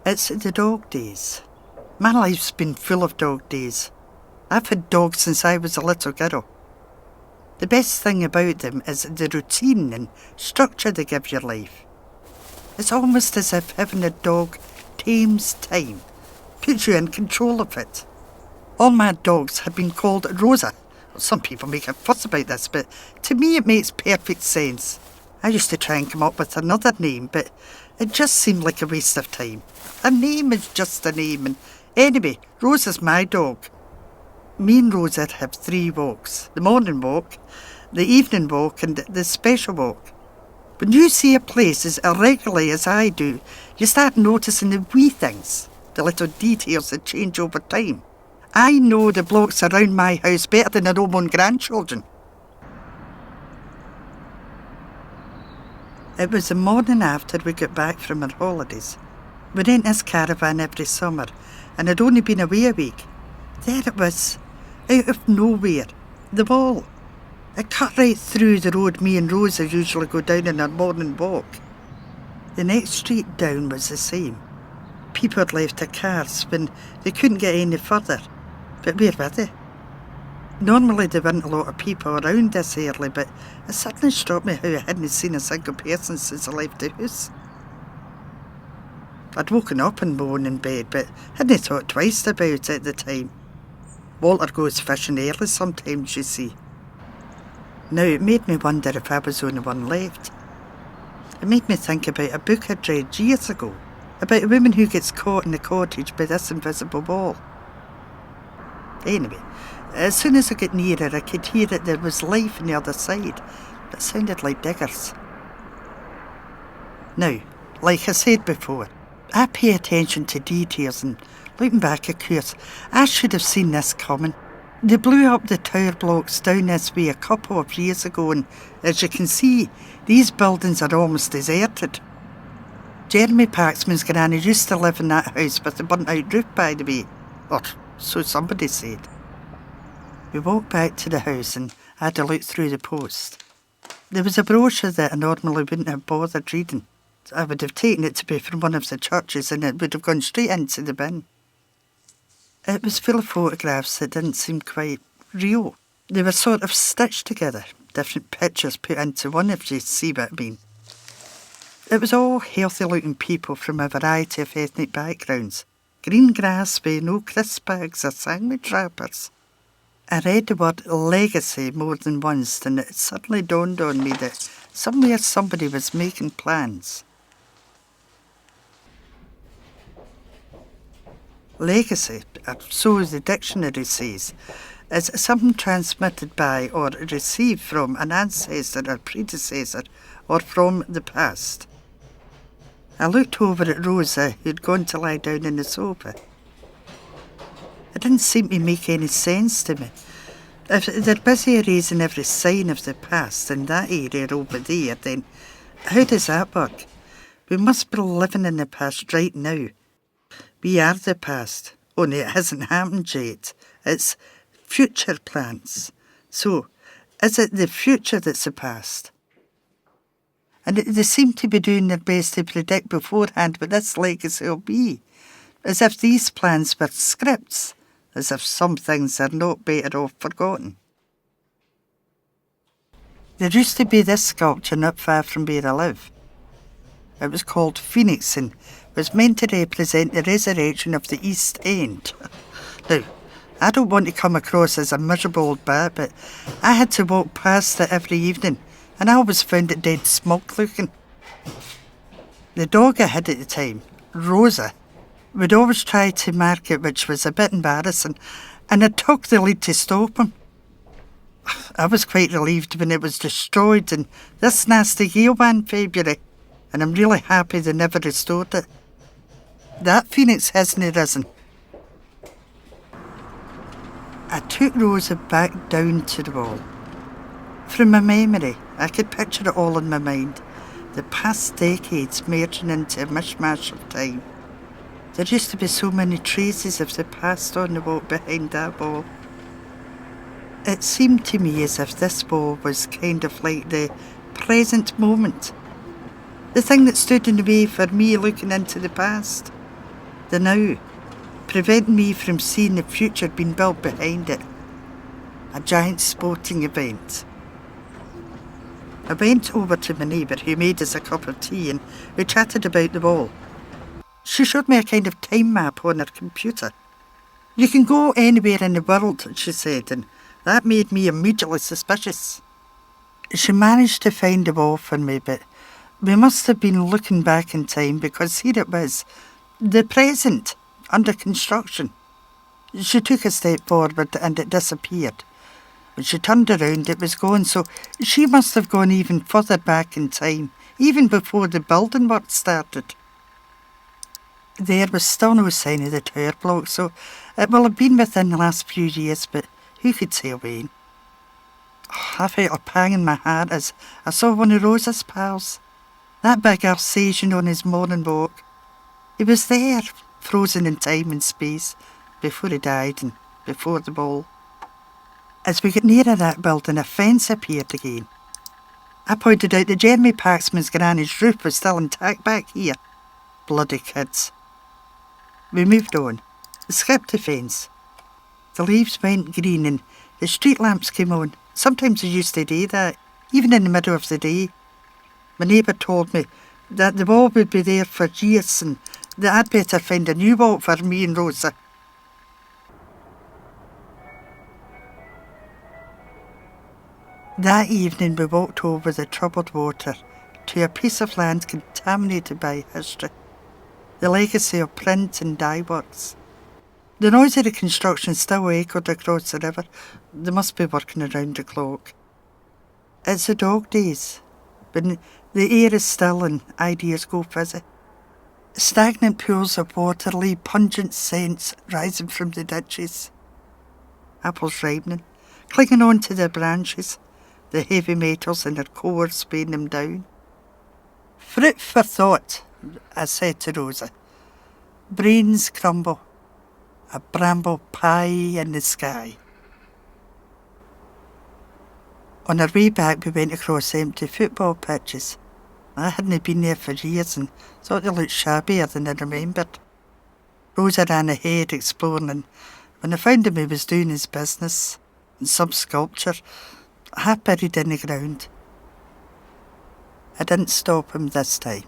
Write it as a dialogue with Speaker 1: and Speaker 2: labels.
Speaker 1: It's the dog days. My life's been full of dog days. I've had dogs since I was a little girl. The best thing about them is the routine and structure they give your life. It's almost as if having a dog tames time, puts you in control of it. All my dogs have been called Rosa. Some people make a fuss about this, but to me it makes perfect sense. I used to try and come up with another name, but it just seemed like a waste of time. A name is just a name, and anyway, Rosa's my dog. Me and Rosa have 3 walks: the morning walk, the evening walk, and the special walk. When you see a place as irregularly as I do, you start noticing the wee things, the little details that change over time. I know the blocks around my house better than I know my own grandchildren. It was the morning after we got back from our holidays. We rent this caravan every summer, and I'd only been away a week. There it was, out of nowhere, the wall. It cut right through the road me and Rosa usually go down on our morning walk. The next street down was the same. People had left their cars when they couldn't get any further. But where were they? Normally there weren't a lot of people around this early, but it suddenly struck me how I hadn't seen a single person since I left the house. I'd woken up and moaned in bed, but hadn't thought twice about it at the time. Walter goes fishing early sometimes, you see. Now it made me wonder if I was the only one left. It made me think about a book I'd read years ago, about a woman who gets caught in the cottage by this invisible wall. Anyway, as soon as I got nearer, I could hear that there was life on the other side. It sounded like diggers. Now, like I said before, I pay attention to details, and looking back, of course, I should have seen this coming. They blew up the tower blocks down this way a couple of years ago, and as you can see, these buildings are almost deserted. Jeremy Paxman's granny used to live in that house with a burnt-out roof, by the way. Or so somebody said. We walked back to the house and I had a look through the post. There was a brochure that I normally wouldn't have bothered reading. I would have taken it to be from one of the churches and it would have gone straight into the bin. It was full of photographs that didn't seem quite real. They were sort of stitched together, different pictures put into one, if you see what I mean. It was all healthy-looking people from a variety of ethnic backgrounds. Green grass with no crisp bags or sandwich wrappers. I read the word legacy more than once, and it suddenly dawned on me that somewhere somebody was making plans. Legacy, or so the dictionary says, is something transmitted by or received from an ancestor or predecessor or from the past. I looked over at Rosa, who'd gone to lie down on the sofa. It didn't seem to make any sense to me. If they're busy erasing every sign of the past in that area over there, then how does that work? We must be living in the past right now. We are the past, only it hasn't happened yet. It's future plans. So, is it the future that's the past? And they seem to be doing their best to predict beforehand what this legacy will be, as if these plans were scripts, as if some things are not better off forgotten. There used to be this sculpture not far from where I live. It was called Phoenix and was meant to represent the resurrection of the East End. Now, I don't want to come across as a miserable old bat, but I had to walk past it every evening, and I always found it dead smug looking. The dog I had at the time, Rosa, would always try to mark it, which was a bit embarrassing, and I took the lead to stop him. I was quite relieved when it was destroyed in this nasty gale one February, and I'm really happy they never restored it. That phoenix hasn't risen. I took Rosa back down to the wall. From my memory, I could picture it all in my mind, the past decades merging into a mishmash of time. There used to be so many traces of the past on the wall behind that wall. It seemed to me as if this wall was kind of like the present moment. The thing that stood in the way for me looking into the past. the now, preventing me from seeing the future being built behind it. A giant sporting event. I went over to my neighbour who made us a cup of tea and we chatted about the ball. She showed me a kind of time map on her computer. You can go anywhere in the world, she said, and that made me immediately suspicious. She managed to find the ball for me, but we must have been looking back in time because here it was, the present, under construction. She took a step forward and it disappeared. When she turned around, it was gone, so she must have gone even further back in time, even before the building work started. There was still no sign of the tower block, so it will have been within the last few years, but who could say when? I felt a pang in my heart as I saw one of Rosa's pals, that big Alsatian on his morning walk. He was there, frozen in time and space, before he died and before the ball. As we got nearer that building, a fence appeared again. I pointed out that Jeremy Paxman's granny's roof was still intact back here. Bloody kids. We moved on, skipped the fence. The leaves went green and the street lamps came on. Sometimes they used to do that, even in the middle of the day. My neighbour told me that the wall would be there for years and that I'd better find a new wall for me and Rosa. That evening we walked over the troubled water to a piece of land contaminated by history, the legacy of print and dye works. The noise of the construction still echoed across the river. They must be working around the clock. It's the dog days, when the air is still and ideas go fizzy. Stagnant pools of water leave pungent scents rising from the ditches. Apples ripening, clinging on to their branches, the heavy metals in their cores weighing them down. Fruit for thought, I said to Rosa. Brains crumble, a bramble pie in the sky. On our way back we went across empty football pitches. I hadn't been there for years and thought they looked shabbier than I remembered. Rosa ran ahead exploring and when I found him he was doing his business and some sculpture half buried in the ground. I didn't stop him this time.